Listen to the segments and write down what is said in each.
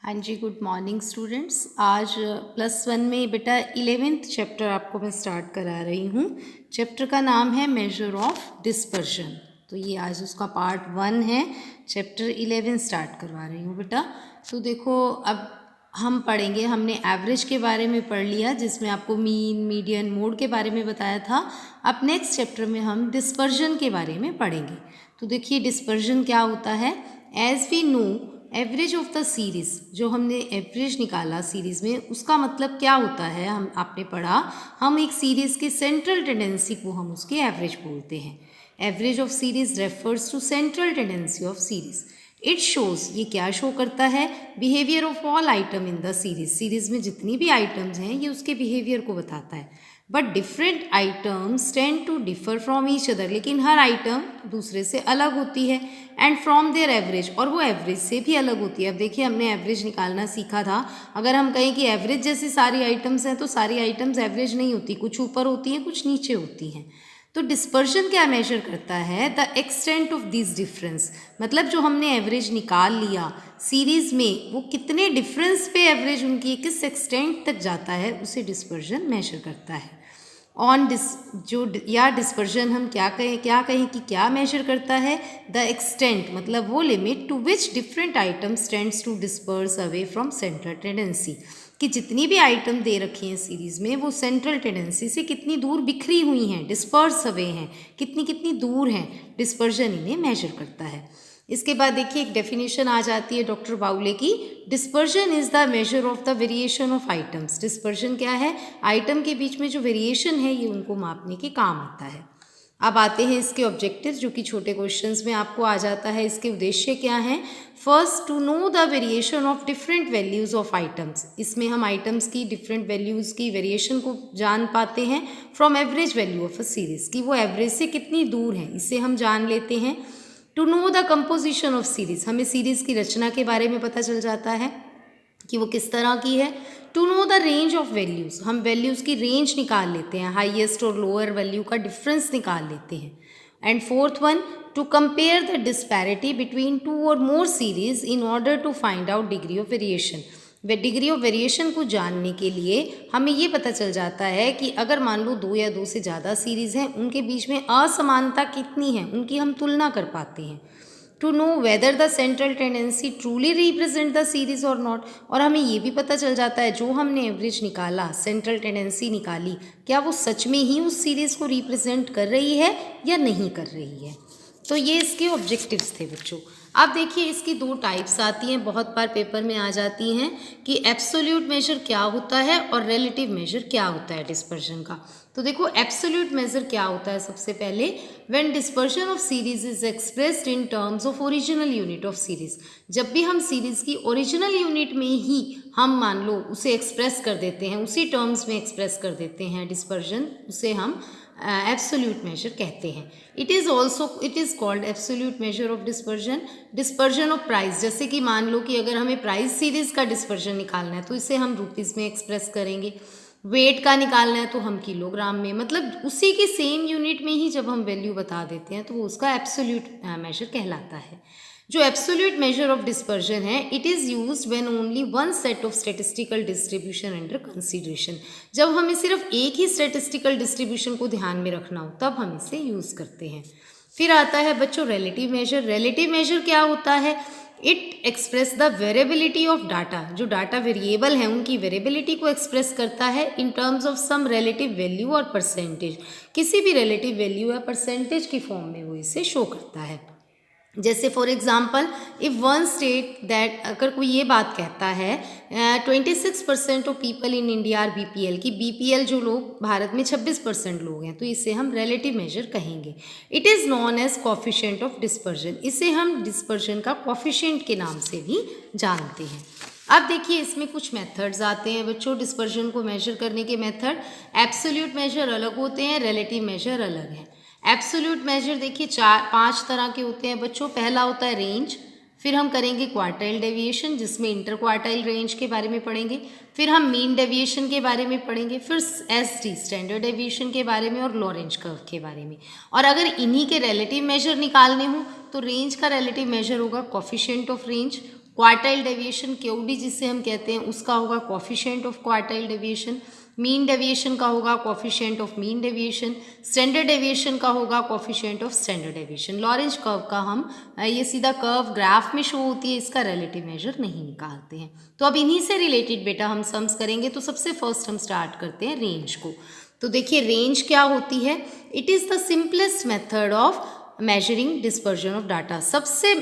हाँ जी, good morning students. आज +1 में बेटा 11th चैप्टर आपको मैं स्टार्ट करा रही हूँ। चैप्टर का नाम है मेजर ऑफ डिस्पर्शन। तो ये आज उसका पार्ट 1 है। चैप्टर 11 स्टार्ट करवा रही हूँ बेटा। तो देखो, अब हम पढ़ेंगे, हमने एवरेज के बारे में पढ़ लिया जिसमें आपको मीन, मीडियन, मोड के बारे में बताया था। अब नेक्स्ट चैप्टर में हम डिस्पर्शन के बारे में पढ़ेंगे। तो देखिए डिस्पर्शन क्या होता है। As we know average of the series, जो हमने एवरेज निकाला सीरीज़ में, उसका मतलब क्या होता है हम आपने पढ़ा। हम एक सीरीज़ के सेंट्रल टेंडेंसी को हम उसके एवरेज बोलते हैं। Average of series refers to central tendency of series. It shows, ये क्या शो करता है, behaviour of all item in the series. Series में जितनी भी आइटम्स हैं ये उसके बिहेवियर को बताता है। But different items tend to differ from each other, लेकिन हर आइटम दूसरे से अलग होती है। एंड फ्रॉम देयर एवरेज, और वो एवरेज से भी अलग होती है। अब देखिए हमने एवरेज निकालना सीखा था। अगर हम कहें कि एवरेज जैसी सारी आइटम्स हैं तो सारी आइटम्स एवरेज नहीं होती, कुछ ऊपर होती हैं कुछ नीचे होती हैं। तो डिस्पर्शन क्या मेजर करता है, the extent of this difference. मतलब जो हमने एवरेज निकाल लिया सीरीज में, वो कितने डिफरेंस पे एवरेज उनकी किस एक्सटेंट तक जाता है, उसे डिस्पर्शन मेजर करता है। ऑन डिस्पर्शन हम क्या कहें कि क्या मेजर करता है, द एक्सटेंट मतलब वो limit to which different items tends to disperse away from central tendency, कि जितनी भी आइटम दे रखी हैं सीरीज़ में वो सेंट्रल टेंडेंसी से कितनी दूर बिखरी हुई हैं, डिस्पर्स अवे हैं, कितनी दूर हैं, डिस्पर्शन इन्हें मेजर करता है। इसके बाद देखिए एक डेफिनेशन आ जाती है डॉक्टर बाउले की। Dispersion is the measure of the variation of items. Dispersion क्या है, आइटम के बीच में जो वेरिएशन है ये उनको मापने के काम आता है। अब आते हैं इसके ऑब्जेक्टिव्स, जो कि छोटे क्वेश्चंस में आपको आ जाता है। इसके उद्देश्य क्या हैं। First, to know the variation of different values of items. इसमें हम आइटम्स की डिफरेंट वैल्यूज़ की वेरिएशन को जान पाते हैं from average value of a series, कि वो एवरेज से कितनी दूर है, इसे हम जान लेते हैं। To know the composition of series, हमें सीरीज़ की रचना के बारे में पता चल जाता है कि वो किस तरह की है। To know the range of values, हम वैल्यूज़ की रेंज निकाल लेते हैं, हाईएस्ट और लोअर वैल्यू का डिफरेंस निकाल लेते हैं। And fourth one, to compare the disparity between two और more series in order to find out degree of variation. वे डिग्री ऑफ वेरिएशन को जानने के लिए हमें ये पता चल जाता है कि अगर मान लो 2 या 2 से ज़्यादा सीरीज़ हैं, उनके बीच में असमानता कितनी है, उनकी हम तुलना कर पाते हैं। To know whether the central tendency truly represent the series और नॉट, और हमें ये भी पता चल जाता है जो हमने एवरेज निकाला, सेंट्रल टेंडेंसी निकाली, क्या वो सच में ही उस सीरीज़ को रिप्रेजेंट कर रही है या नहीं कर रही है। तो ये इसके ऑब्जेक्टिव्स थे बच्चों। अब देखिए इसकी 2 टाइप्स आती हैं, बहुत बार पेपर में आ जाती हैं, कि एब्सोल्यूट मेजर क्या होता है और रिलेटिव मेजर क्या होता है डिस्पर्शन का। तो देखो एब्सोल्यूट मेजर क्या होता है। सबसे पहले, when dispersion of series is expressed in terms of original unit of series. जब भी हम सीरीज की ओरिजिनल यूनिट में ही हम मान लो उसे एक्सप्रेस कर देते हैं, उसी टर्म्स में एक्सप्रेस कर देते हैं डिस्पर्शन, उसे हम एब्सोल्यूट मेजर कहते हैं। It is called absolute measure of dispersion. Dispersion of price, जैसे कि मान लो कि अगर हमें प्राइस सीरीज़ का डिस्पर्शन निकालना है तो इसे हम रुपीज़ में एक्सप्रेस करेंगे। वेट का निकालना है तो हम किलोग्राम में, मतलब उसी की सेम यूनिट में ही जब हम वैल्यू बता देते हैं तो वो उसका एब्सोल्यूट मेजर कहलाता है। जो एब्सोल्यूट मेजर ऑफ डिस्पर्शन है, it is used when only one set of statistical distribution under consideration. जब हमें सिर्फ एक ही स्टैटिस्टिकल डिस्ट्रीब्यूशन को ध्यान में रखना हो तब हम इसे यूज़ करते हैं। फिर आता है बच्चों रिलेटिव मेजर। रिलेटिव मेजर क्या होता है, it express the variability of data. जो डाटा वेरिएबल हैं उनकी वेरिएबिलिटी को एक्सप्रेस करता है in terms of some relative value और परसेंटेज। किसी भी रिलेटिव वैल्यू या परसेंटेज की फॉर्म में वो इसे शो करता है। जैसे for example, if one state that, अगर कोई ये बात कहता है 26% of people in India are BPL, कि BPL जो लोग भारत में 26% लोग हैं, तो इसे हम रिलेटिव मेजर कहेंगे। It is known as coefficient of dispersion, इसे हम डिस्पर्शन का कॉफिशिएंट के नाम से भी जानते हैं। अब देखिए इसमें कुछ मेथड्स आते हैं बच्चों डिस्पर्शन को मेजर करने के मेथड। एब्सोल्यूट मेजर अलग होते हैं, रिलेटिव मेजर अलग है। एब्सोल्यूट मेजर देखिए 5 तरह के होते हैं बच्चों। पहला होता है रेंज, फिर हम करेंगे क्वार्टाइल डेविएशन जिसमें इंटर क्वार्टाइल रेंज के बारे में पढ़ेंगे, फिर हम मीन डेविएशन के बारे में पढ़ेंगे, फिर ST स्टैंडर्ड डेविएशन के बारे में और लॉरेंज कर्व के बारे में। और अगर इन्हीं के रिलेटिव मेजर निकालने हो तो रेंज का रिलेटिव मेजर होगा coefficient of range, quartile deviation QD जिसे हम कहते हैं उसका होगा coefficient of quartile deviation, mean deviation का होगा coefficient of mean deviation, standard deviation का होगा coefficient of standard deviation. Lorentz curve का हम ये सीधा कर्व ग्राफ में शो होती है, इसका रिलेटिव मेजर नहीं निकालते हैं। तो अब इन्हीं से रिलेटेड बेटा हम सम्स करेंगे। तो सबसे फर्स्ट हम स्टार्ट करते हैं रेंज को। तो देखिए रेंज क्या होती है, it is the simplest method of measuring dispersion of data. सबसे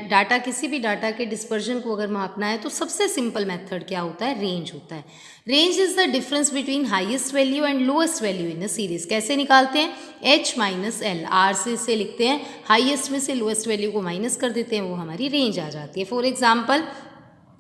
डाटा किसी भी डाटा के डिस्पर्जन को अगर मापना है तो सबसे सिंपल मेथड क्या होता है, रेंज होता है। Range is the difference between highest value and lowest value in a series. कैसे निकालते हैं, h माइनस एल, आर से लिखते हैं, हाईएस्ट में से लोएस्ट वैल्यू को माइनस कर देते हैं, वो हमारी रेंज आ जाती है। फॉर एग्जाम्पल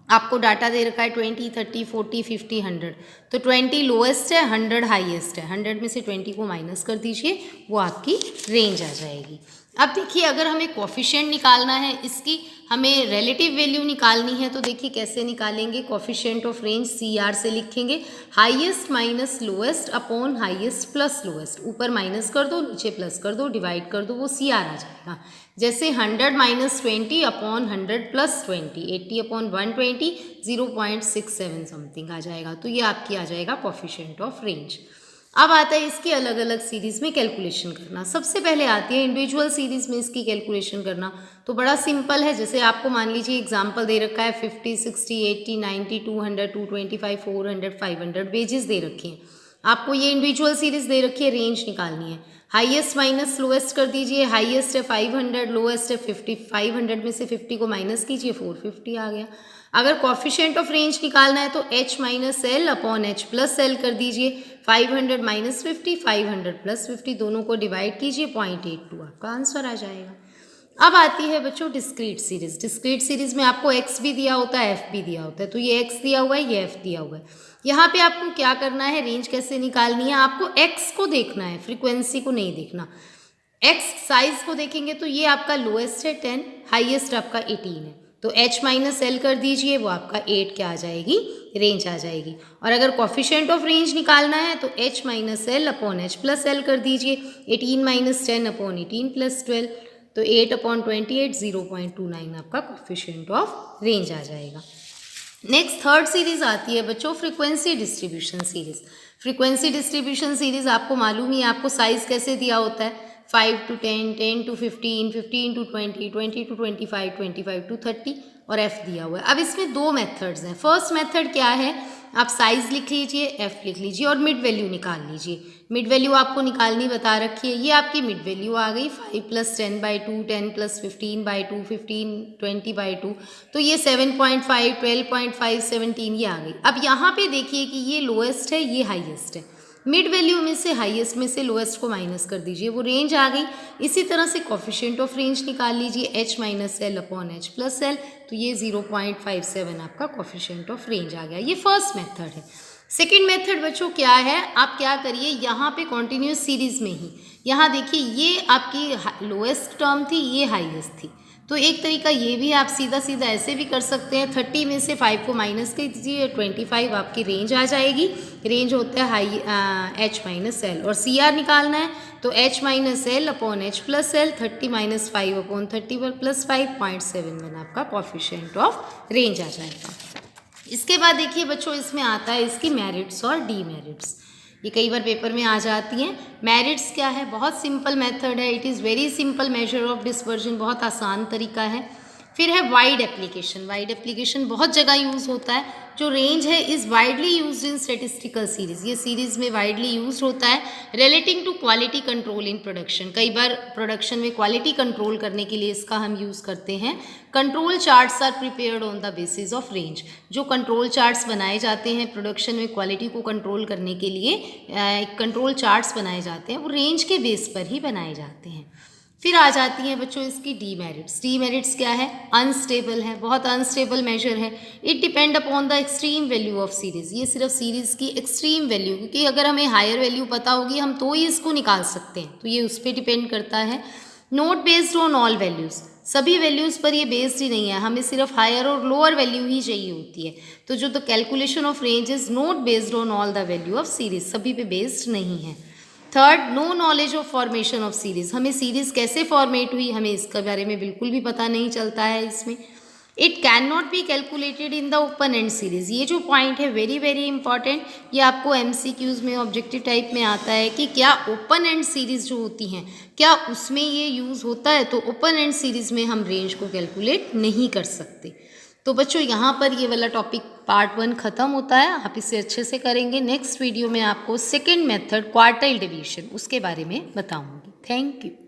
आपको डाटा दे रखा है 20, 30, 40, 50, 100, तो 20 लोएस्ट है, 100 हाईएस्ट है, 100 में से 20 को माइनस कर दीजिए, वो आपकी रेंज आ जाएगी। अब देखिए अगर हमें कोफिशिएंट निकालना है, इसकी हमें रिलेटिव वैल्यू निकालनी है, तो देखिए कैसे निकालेंगे। कोफिशिएंट ऑफ रेंज CR से लिखेंगे, highest minus lowest upon highest plus lowest, ऊपर माइनस कर दो नीचे प्लस कर दो, डिवाइड कर दो, वो CR आ जाएगा। जैसे 100 minus 20 upon 100 plus 20, 80 upon 120, 0.67 something आ जाएगा। तो ये आपकी आ जाएगा कोफिशिएंट ऑफ रेंज। अब आता है इसकी अलग अलग सीरीज़ में कैलकुलेशन करना। सबसे पहले आती है इंडिविजुअल सीरीज़ में इसकी कैलकुलेशन करना। तो बड़ा सिंपल है, जैसे आपको मान लीजिए एग्जांपल दे रखा है 50, 60, 80, 90, 200, 225, 400, 500 वेजेस दे रखे हैं। आपको ये इंडिविजुअल सीरीज़ दे रखी है, रेंज निकालनी है। हाईएस्ट माइनस लोएस्ट कर दीजिए, हाईएस्ट है 500, लोएस्ट है 50, 500 में से 50 को माइनस कीजिए, 450 आ गया। अगर कोफिशिएंट ऑफ रेंज निकालना है तो h minus L upon h plus L कर दीजिए, 500 माइनस 50, 500 प्लस 50, दोनों को डिवाइड कीजिए, 0.82 आपका आंसर आ जाएगा। अब आती है बच्चों डिस्क्रीट सीरीज। डिस्क्रीट सीरीज में आपको x भी दिया होता है, f भी दिया होता है। तो ये x दिया हुआ है, ये f दिया हुआ है। यहाँ पे आपको क्या करना है, रेंज कैसे निकालनी है, आपको x को देखना है, फ्रीक्वेंसी को नहीं देखना। x साइज को देखेंगे तो ये आपका लोएस्ट है 10, हाईएस्ट आपका 18 है, तो h माइनस एल कर दीजिए, वो आपका 8 क्या आ जाएगी, रेंज आ जाएगी। और अगर कोफिशिएंट ऑफ रेंज निकालना है तो h minus L upon h plus L कर दीजिए, 18 माइनस 10 अपॉन 18 प्लस 12, तो 8 अपॉन 28, 0.29 आपका कोफिशिएंट ऑफ रेंज आ जाएगा। नेक्स्ट थर्ड सीरीज आती है बच्चों frequency distribution series. Frequency distribution series आपको मालूम ही है, आपको साइज कैसे दिया होता है, 5 to 10, 10 to 15, 15 to 20, 20 to 25, 25 to 30 और f दिया हुआ है। अब इसमें दो मेथड्स हैं। फर्स्ट मेथड क्या है, आप साइज लिख लीजिए, f लिख लीजिए और मिड वैल्यू निकाल लीजिए। मिड वैल्यू आपको निकालनी बता रखी है, ये आपकी मिड वैल्यू आ गई 5 प्लस 10/2, 10 प्लस 15/2, 15, 20/2, तो ये 7.5, 12.5, 17 ये आ गई। अब यहाँ पे देखिए कि ये लोएस्ट है, ये हाईएस्ट है, मिड वैल्यू में से हाईएस्ट में से लोएस्ट को माइनस कर दीजिए, वो रेंज आ गई। इसी तरह से कोफिशिएंट ऑफ रेंज निकाल लीजिए, h minus L upon h plus L, तो ये 0.57 आपका कोफिशिएंट ऑफ रेंज आ गया। ये फर्स्ट मेथड है। सेकेंड मेथड बच्चों क्या है, आप क्या करिए, यहाँ पे कॉन्टिन्यूस सीरीज में ही, यहाँ देखिए ये आपकी लोएस्ट टर्म थी, ये हाईएस्ट थी, तो एक तरीका ये भी आप सीधा सीधा ऐसे भी कर सकते हैं, 30 में से 5 को माइनस कर दीजिए, 25 आपकी रेंज आ जाएगी। रेंज होता है हाई h माइनस एल, और CR निकालना है तो h minus L upon h plus L, 30 minus 5 upon 30 पर प्लस 5.71 आपका कोफिशिएंट ऑफ रेंज आ जाएगा। इसके बाद देखिए बच्चों इसमें आता है इसकी मेरिट्स और डीमेरिट्स, ये कई बार पेपर में आ जाती हैं। मेरिट्स क्या है, बहुत सिंपल मेथड है, it is very simple measure of dispersion, बहुत आसान तरीका है। फिर है वाइड एप्लीकेशन। वाइड एप्लीकेशन बहुत जगह यूज़ होता है। जो रेंज है is widely used in statistical series, ये सीरीज़ में वाइडली यूज होता है। Relating to quality control in production, कई बार प्रोडक्शन में क्वालिटी कंट्रोल करने के लिए इसका हम यूज़ करते हैं। Control charts are prepared on the basis of range, जो कंट्रोल चार्ट्स बनाए जाते हैं प्रोडक्शन में क्वालिटी को कंट्रोल करने के लिए, कंट्रोल चार्ट्स बनाए जाते हैं, वो रेंज के बेस पर ही बनाए जाते हैं। फिर आ जाती हैं बच्चों इसकी डीमेरिट्स। डीमेरिट्स क्या है, अनस्टेबल है, बहुत अनस्टेबल मेजर है। It depend upon the extreme value of series, ये सिर्फ सीरीज़ की एक्सट्रीम वैल्यू, क्योंकि अगर हमें हायर वैल्यू पता होगी हम तो ही इसको निकाल सकते हैं, तो ये उस पर डिपेंड करता है। Note based on all values, सभी वैल्यूज़ पर ये बेस्ड ही नहीं है, हमें सिर्फ हायर और लोअर वैल्यू ही चाहिए होती है। तो जो the calculation of range is not based on all the value of series, सभी पे बेस्ड नहीं है। Third, no knowledge of formation of series, हमें सीरीज़ कैसे फॉर्मेट हुई हमें इसके बारे में बिल्कुल भी पता नहीं चलता है इसमें। It can not be calculated in the open and series. ये जो पॉइंट है वेरी वेरी इंपॉर्टेंट, ये आपको MCQs में ऑब्जेक्टिव टाइप में आता है कि क्या ओपन एंड सीरीज जो होती हैं क्या उसमें ये यूज़ होता है। तो ओपन एंड सीरीज में हम रेंज को कैलकुलेट नहीं कर सकते। तो बच्चों यहाँ पर ये वाला टॉपिक पार्ट 1 ख़त्म होता है। आप इसे अच्छे से करेंगे। नेक्स्ट वीडियो में आपको सेकेंड मेथड क्वार्टाइल डिवीजन उसके बारे में बताऊँगी। Thank you.